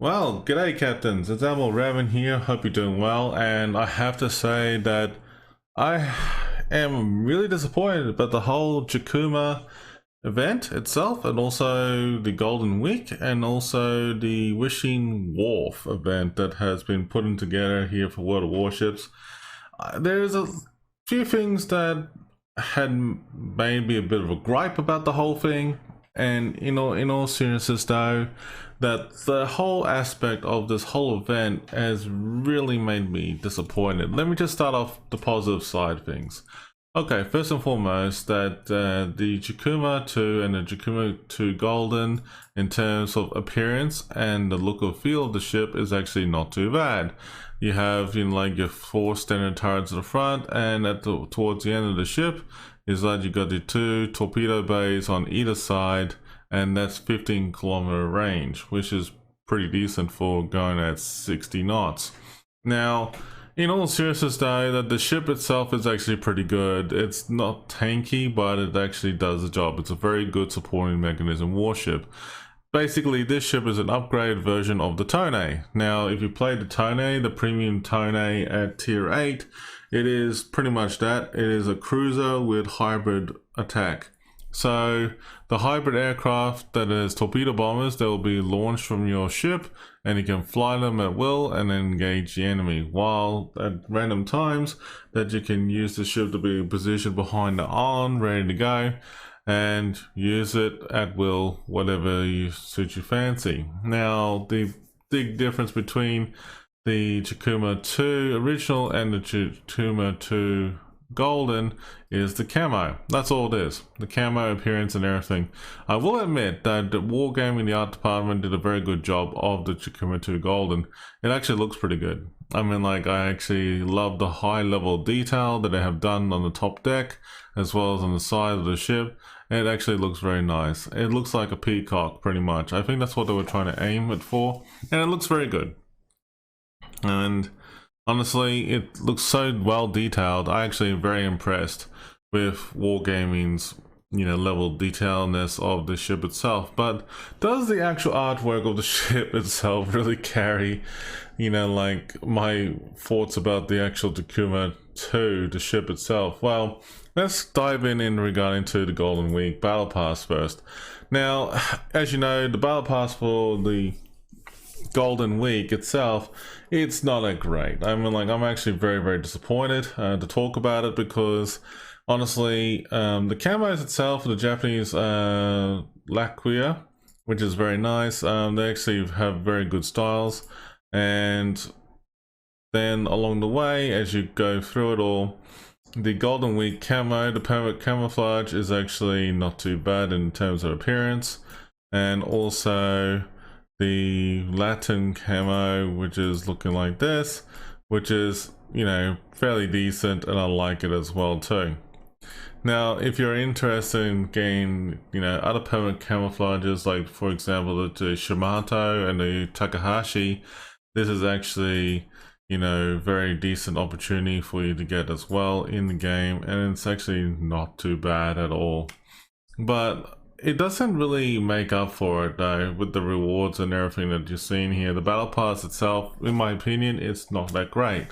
Well, g'day captains, it's Admiral Revan here, hope you're doing well, and I have to say that I am really disappointed about the whole Chikuma event itself, and also the Golden Week, and also the Wishing Wharf event that has been put in together here for World of Warships. There's a few things that had made me a bit of a gripe about the whole thing, and in all seriousness though, that the whole aspect of this whole event has really made me disappointed. Let me just start off the positive side of things. Okay, first and foremost, that the Chikuma II and the Chikuma II Golden, in terms of appearance and the look and feel of the ship, is actually not too bad. You have, like your 4 standard turrets at the front, and towards the end of the ship is that you got the 2 torpedo bays on either side, and that's 15-kilometer range, which is pretty decent for going at 60 knots. Now, in all seriousness though, that the ship itself is actually pretty good. It's not tanky, but it actually does the job. It's a very good supporting mechanism warship. Basically, this ship is an upgraded version of the Tone. Now, if you play the Tone, the premium Tone at tier 8, it is pretty much that. It is a cruiser with hybrid attack. So the hybrid aircraft that is torpedo bombers, they will be launched from your ship, and you can fly them at will and then engage the enemy, while at random times that you can use the ship to be positioned behind the island ready to go and use it at will, whatever you suit your fancy. Now, the big difference between the Chikuma II original and the Chikuma II Golden is the camo. That's all it is. The camo appearance and everything. I will admit that the Wargaming, the art department, did a very good job of the Chikuma II Golden. It actually looks pretty good. I mean, like, I actually love the high level detail that they have done on the top deck as well as on the side of the ship. It actually looks very nice. It looks like a peacock pretty much. I think that's what they were trying to aim it for, and it looks very good. And honestly, it looks so well detailed. I actually am very impressed with Wargaming's, level detailedness of the ship itself. But does the actual artwork of the ship itself really carry, like my thoughts about the actual Chikuma II, the ship itself? Well, let's dive in regarding to the Golden Week Battle Pass first. Now, as you know, the Battle Pass for the Golden Week itself, it's not that great. I mean, like, I'm actually very, very disappointed to talk about it, because honestly, the camos itself, the Japanese lacquer, which is very nice, they actually have very good styles. And then along the way, as you go through it all, the Golden Week camo, the permanent camouflage, is actually not too bad in terms of appearance. And also the Latin camo, which is looking like this, which is, fairly decent, and I like it as well too. Now, if you're interested in getting, other permanent camouflages, like for example the Shimato and the Takahashi, this is actually, very decent opportunity for you to get as well in the game, and it's actually not too bad at all. But it doesn't really make up for it though, with the rewards and everything that you're seeing here. The battle pass itself, in my opinion, it's not that great,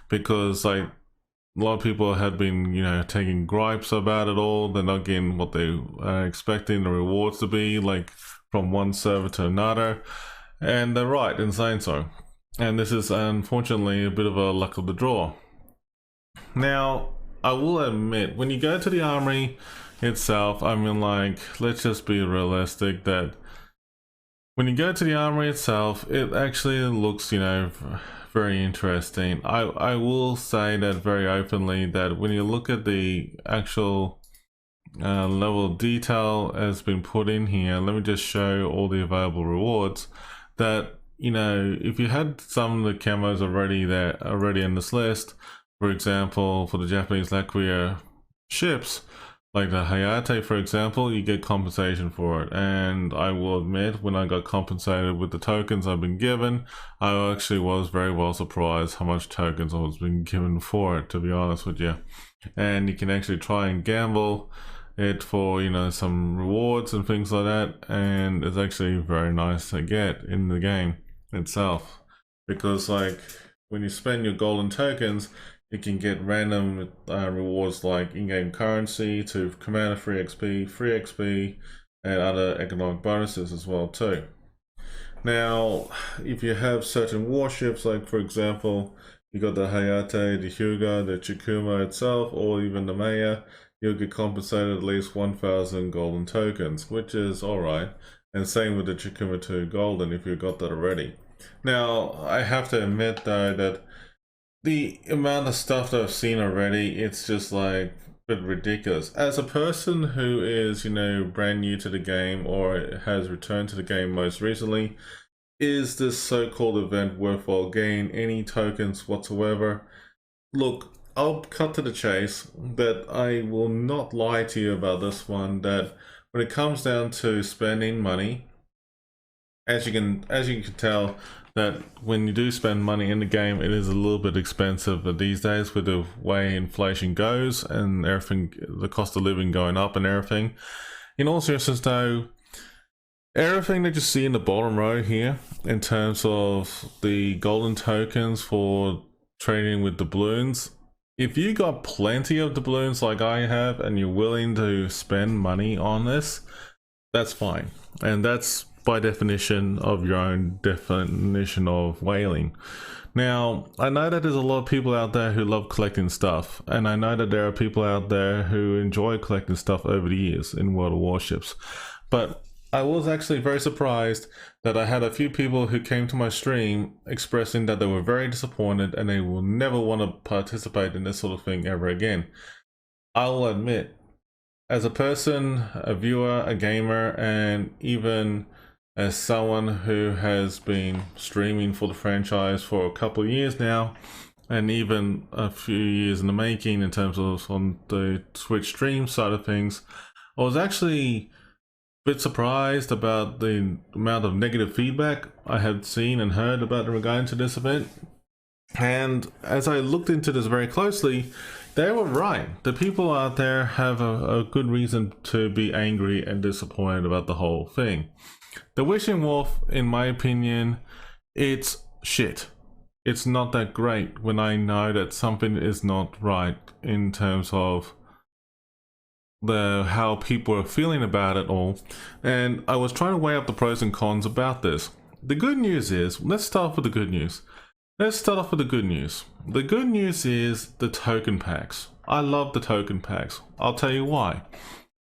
because like a lot of people have been, taking gripes about it all. They're not getting what they are expecting the rewards to be, like from one server to another, and they're right in saying so. And this is unfortunately a bit of a luck of the draw. Now, I will admit, when you go to the armory itself, I mean, like, let's just be realistic that when you go to the armory itself, it actually looks, very interesting. I will say that very openly, that when you look at the actual level of detail has been put in here, let me just show all the available rewards. That, if you had some of the camos already in this list, for example, for the Japanese lacquer ships, like the Hayate, for example, you get compensation for it. And I will admit, when I got compensated with the tokens I've been given, I actually was very well surprised how much tokens I was being given for it, to be honest with you. And you can actually try and gamble it for, some rewards and things like that, and it's actually very nice to get in the game. itself, because like when you spend your golden tokens, you can get random rewards like in-game currency to commander free XP, and other economic bonuses as well too. Now, if you have certain warships, like for example, you got the Hayate, the Hyuga, the Chikuma itself, or even the Maya, you'll get compensated at least 1,000 golden tokens, which is alright. And same with the Chikuma II golden if you got that already. Now, I have to admit though that the amount of stuff that I've seen already, it's just like a bit ridiculous. As a person who is, you know, brand new to the game or has returned to the game most recently, is this so-called event worthwhile? Gain any tokens whatsoever? Look, I'll cut to the chase that I will not lie to you about this one, that when it comes down to spending money, as you can tell, that when you do spend money in the game, it is a little bit expensive these days with the way inflation goes and everything, the cost of living going up and everything. In all seriousness though, everything that you see in the bottom row here in terms of the golden tokens for trading with doubloons, if you got plenty of doubloons like I have and you're willing to spend money on this, that's fine. And that's by definition of your own definition of whaling. Now, I know that there's a lot of people out there who love collecting stuff, and I know that there are people out there who enjoy collecting stuff over the years in World of Warships, but I was actually very surprised that I had a few people who came to my stream expressing that they were very disappointed and they will never want to participate in this sort of thing ever again. I'll admit, as a person, a viewer, a gamer, and even as someone who has been streaming for the franchise for a couple of years now, and even a few years in the making in terms of on the Twitch stream side of things, I was actually a bit surprised about the amount of negative feedback I had seen and heard about regarding to this event. And as I looked into this very closely, they were right. The people out there have a good reason to be angry and disappointed about the whole thing. The Wishing Wolf, in my opinion, it's shit. It's not that great when I know that something is not right in terms of how people are feeling about it all. And I was trying to weigh up the pros and cons about this. The good news is, let's start off with the good news. Let's start off with the good news. The good news is the token packs. I love the token packs. I'll tell you why.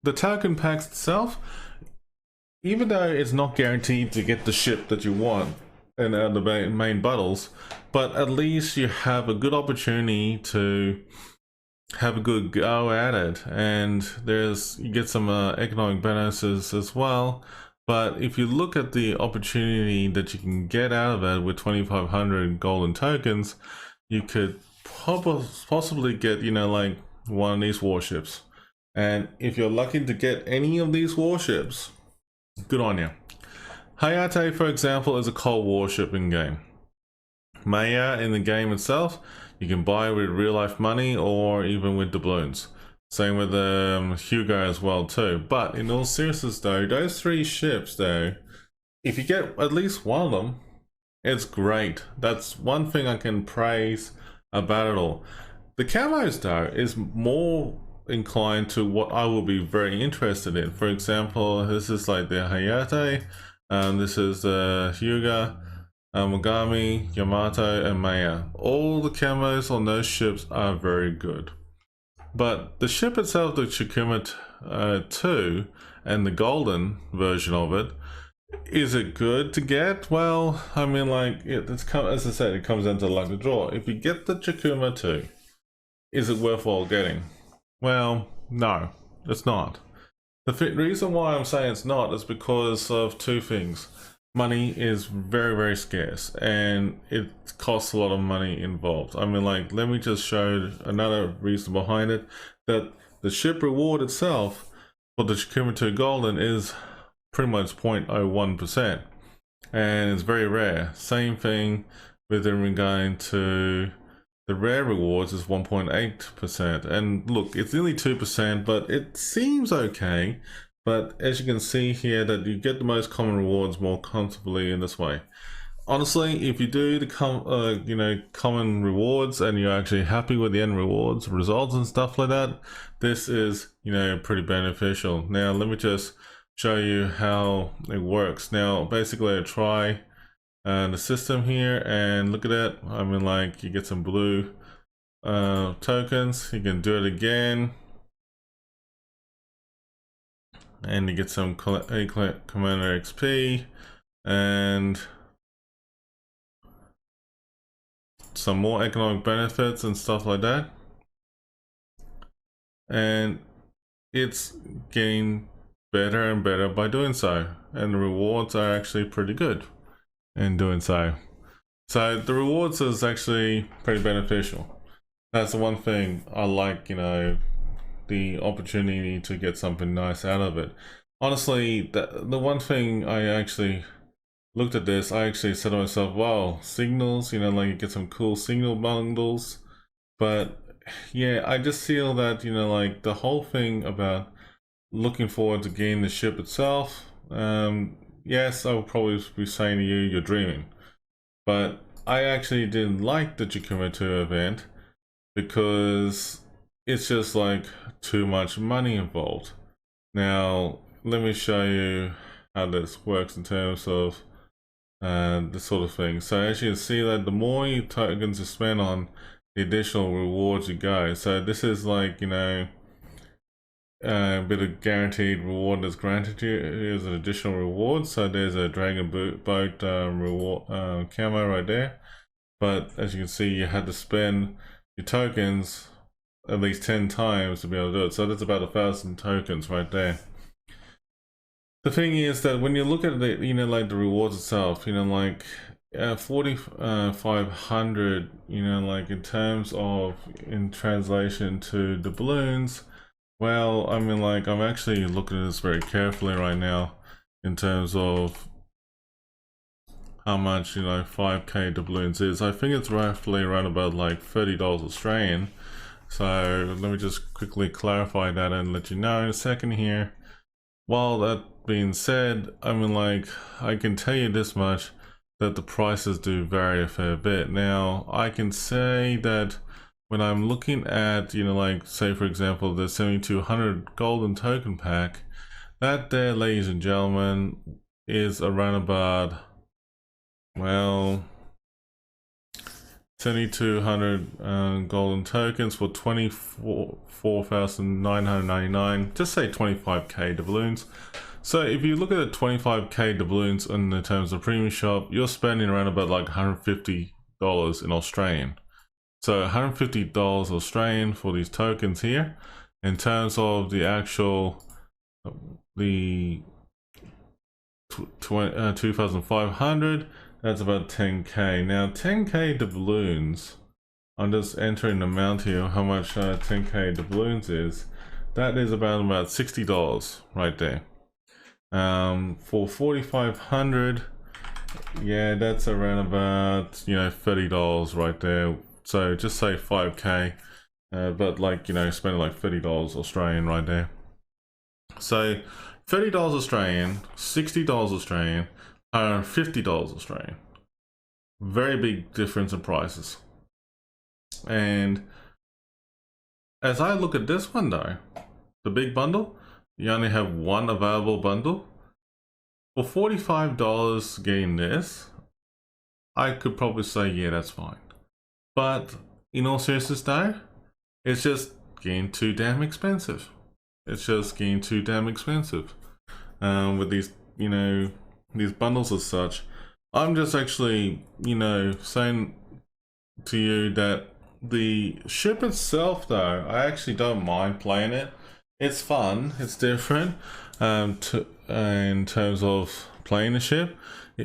The token packs itself, even though it's not guaranteed to get the ship that you want and the main battles, but at least you have a good opportunity to have a good go at it, and you get some economic bonuses as well. But if you look at the opportunity that you can get out of it with 2,500 golden tokens, you could possibly get, you know, like one of these warships. And if you're lucky to get any of these warships, good on you. Hayate, for example, is a cold warship in game. Maya in the game itself, you can buy with real life money or even with doubloons. Same with Hyuga as well too. But in all seriousness though, those three ships though, if you get at least one of them, it's great. That's one thing I can praise about it all. The camos though is more inclined to what I will be very interested in. For example, this is like the Hayate, this is the Hyuga, Mogami, Yamato, and Maya. All the camos on those ships are very good. But the ship itself, the Chikuma II, and the golden version of it, is it good to get? Well, I mean, like, as I said, it comes down to luck of the draw. If you get the Chikuma II, is it worthwhile getting? Well, no, it's not. The reason why I'm saying it's not is because of two things. Money is very, very scarce, and it costs a lot of money involved. I mean, like, let me just show another reason behind it, that the ship reward itself for the Chikuma II Golden is pretty much 0.01%, and it's very rare. Same thing with in regard to the rare rewards is 1.8%, and look, it's nearly 2%, but it seems okay. But as you can see here, that you get the most common rewards more comfortably in this way. honestly, if you do the you know, common rewards and you're actually happy with the end rewards, results and stuff like that, this is, you know, pretty beneficial. Now let me just show you how it works. Now basically I try the system here and look at it. I mean, like, you get some blue tokens, you can do it again and you get some commander XP and some more economic benefits and stuff like that, and it's getting better and better by doing so, and the rewards are actually pretty good in doing so. So the rewards is actually pretty beneficial. That's the one thing I like, you know, the opportunity to get something nice out of it. Honestly, the one thing I actually looked at this, I actually said to myself, wow, signals, you know, like you get some cool signal bundles. But yeah, I just feel that, you know, like the whole thing about looking forward to getting the ship itself, yes, I would probably be saying to you, you're dreaming. But I actually didn't like the Chikuma II event because it's just like too much money involved. Now, let me show you how this works in terms of this sort of thing. So as you can see, that the more you tokens you spend on, the additional rewards you go. So this is like, you know, a bit of guaranteed reward that's granted you. Here's an additional reward. So there's a dragon boat reward camo right there. But as you can see, you had to spend your tokens at least 10 times to be able to do it. So that's about 1,000 tokens right there. The thing is that when you look at the, you know, like the rewards itself, you know, like 4,500, you know, like in terms of, in translation to the balloons, well, I mean, like, I'm actually looking at this very carefully right now in terms of how much, you know, 5k doubloons is. I think it's roughly around about like $30 Australian. So let me just quickly clarify that and let you know in a second here. While that being said, I mean, like, I can tell you this much, that the prices do vary a fair bit. Now, I can say that when I'm looking at, you know, like, say for example, the 7,200 golden token pack, that there, ladies and gentlemen, is around about, well, 7,200 golden tokens for 24,999, just say 25k doubloons. So if you look at the 25k doubloons in the terms of premium shop, you're spending around about like $150 in Australian. So $150 Australian for these tokens here. In terms of the actual, the 2,500, that's about 10k. Now 10k doubloons, I'm just entering the amount here, how much 10k doubloons is. That is about $60 right there. For 4,500, yeah, that's around about, you know, $30 right there. So just say 5k, but like, you know, spending like $30 Australian right there. So $30 Australian, $60 Australian, $50 Australian. Very big difference in prices. And as I look at this one though, the big bundle, you only have one available bundle. For $45 getting this, I could probably say, yeah, that's fine. But in all seriousness though, it's just getting too damn expensive. It's just getting too damn expensive. With these, you know, these bundles as such. I'm just actually, you know, saying to you that the ship itself though, I actually don't mind playing it. It's fun, it's different in terms of playing the ship,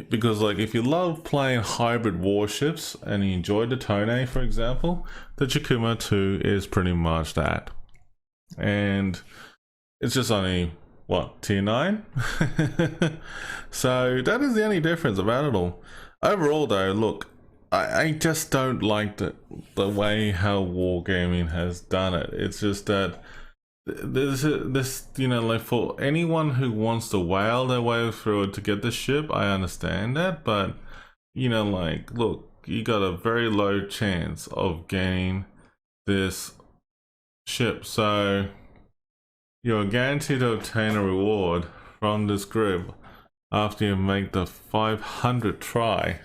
because like if you love playing hybrid warships and you enjoy the Tone, for example, the Chikuma II is pretty much that. And it's just only, what, tier 9? So that is the only difference about it all. Overall though, look, I just don't like the way how Wargaming has done it. It's just that this, you know, like for anyone who wants to whale their way through it to get the ship, I understand that, but you know, like, look, you got a very low chance of gaining this ship, so you're guaranteed to obtain a reward from this group after you make the 500 try.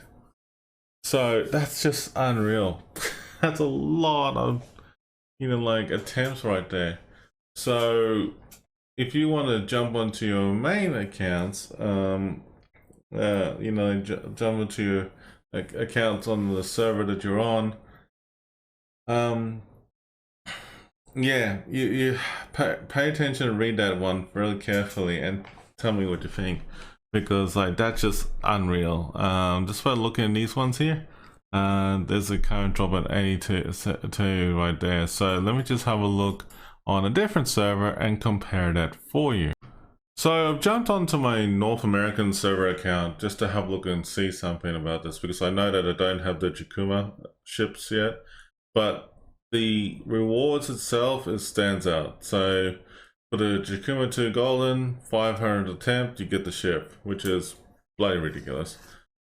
So that's just unreal. That's a lot of, you know, like, attempts right there. So if you want to jump onto your main accounts, you know, jump into your accounts on the server that you're on, yeah, you pay attention and read that one really carefully and tell me what you think, because like that's just unreal. Just by looking at these ones here, there's a current drop at 82 right there. So let me just have a look on a different server and compare that for you. So I've jumped onto my North American server account just to have a look and see something about this, because I know that I don't have the Chikuma ships yet, but the rewards itself, it stands out. So for the Chikuma II Golden, 500 attempt, you get the ship, which is bloody ridiculous.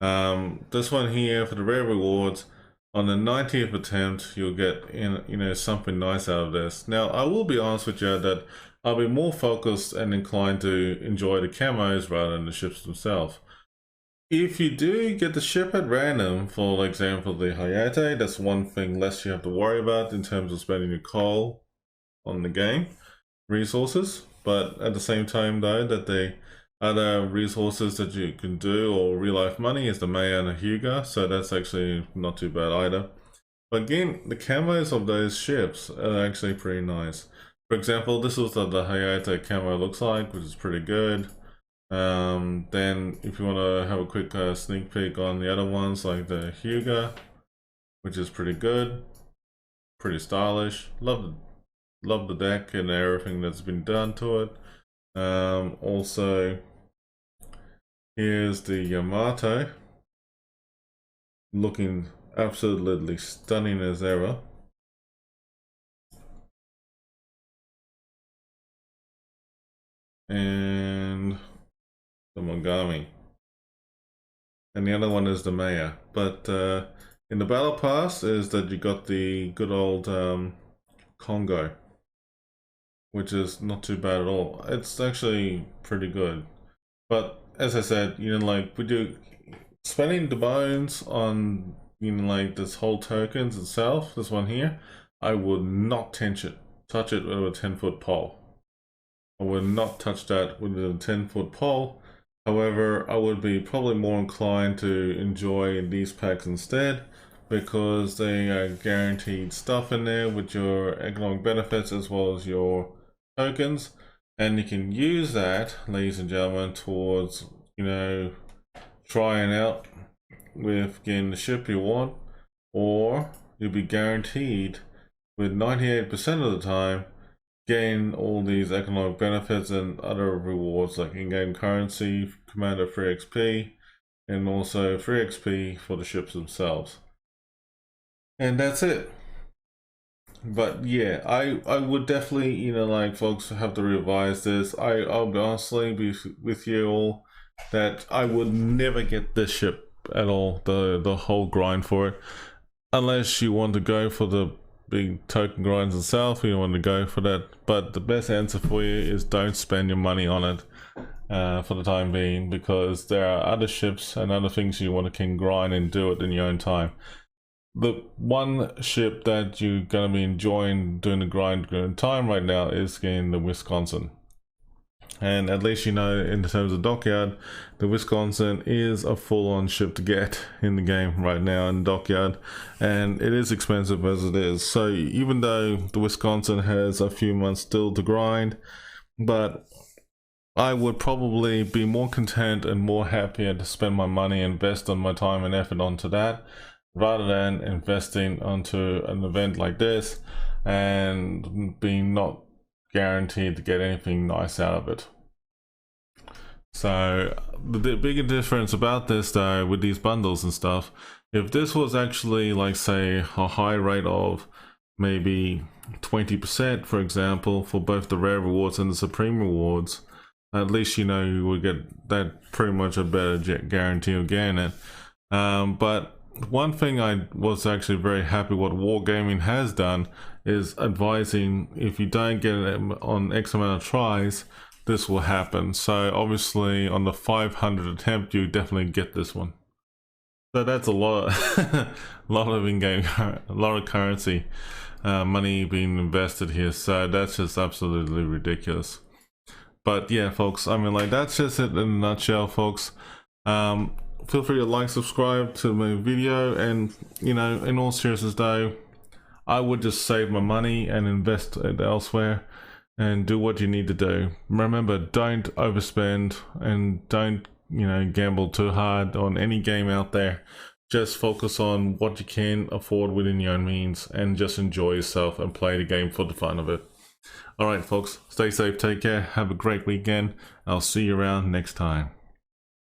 This one here for the rare rewards, on the 90th attempt, you'll get you know, something nice out of this. Now, I will be honest with you that I'll be more focused and inclined to enjoy the camos rather than the ships themselves. If you do get the ship at random, for example the Hayate, that's one thing less you have to worry about in terms of spending your coal on the game resources. But at the same time though, that the other resources that you can do, or real life money, is the Maya and the Hyuga, so that's actually not too bad either. But again, the camos of those ships are actually pretty nice. For example, this is what the Hayate camo looks like, which is pretty good. Then if you want to have a quick sneak peek on the other ones, like the Hyuga, which is pretty good, pretty stylish. Love the deck and everything that's been done to it. Also, here's the Yamato, looking absolutely stunning as ever. And the Mogami, and the other one is the Maya. But in the battle pass is that you got the good old Congo, which is not too bad at all. It's actually pretty good. But as I said, you know, like, we do spending the bones on, you know, like, this whole tokens itself, this one here, I would not touch it with a 10-foot pole. I would not touch that with a 10-foot pole. However, I would be probably more inclined to enjoy these packs instead, because they are guaranteed stuff in there with your economic benefits as well as your tokens, and you can use that, ladies and gentlemen, towards, you know, trying out with getting the ship you want, or you'll be guaranteed with 98% of the time gain all these economic benefits and other rewards like in-game currency, commander free XP, and also free XP for the ships themselves. And that's it. But yeah, I would definitely, you know, like, folks have to revise this. I'll be honestly be with you all that I would never get this ship at all, the whole grind for it, unless you want to go for the big token grinds itself. You want to go for that, but the best answer for you is don't spend your money on it for the time being, because there are other ships and other things you want to can grind and do it in your own time. The one ship that you're going to be enjoying doing the grind time right now is getting the Wisconsin. And at least, you know, in terms of dockyard, the Wisconsin is a full-on ship to get in the game right now in dockyard, and it is expensive as it is. So even though the Wisconsin has a few months still to grind, but I would probably be more content and more happier to spend my money, invest on my time and effort onto that, rather than investing onto an event like this and being not guaranteed to get anything nice out of it. So the bigger difference about this though, with these bundles and stuff, if this was actually, like, say, a high rate of maybe 20%, for example, for both the rare rewards and the supreme rewards, at least, you know, you would get that pretty much a better guarantee of getting it. But one thing I was actually very happy what Wargaming has done is advising if you don't get it on X amount of tries, this will happen. So obviously on the 500 attempt, you definitely get this one. So that's a lot, a lot of in-game, a lot of currency, money being invested here. So that's just absolutely ridiculous. But yeah, folks, I mean, like, that's just it in a nutshell, folks. Feel free to like, subscribe to my video, and you know, in all seriousness though, I would just save my money and invest it elsewhere and do what you need to do. Remember, don't overspend and don't, you know, gamble too hard on any game out there. Just focus on what you can afford within your own means and just enjoy yourself and play the game for the fun of it. Alright folks, stay safe, take care, have a great weekend. I'll see you around next time.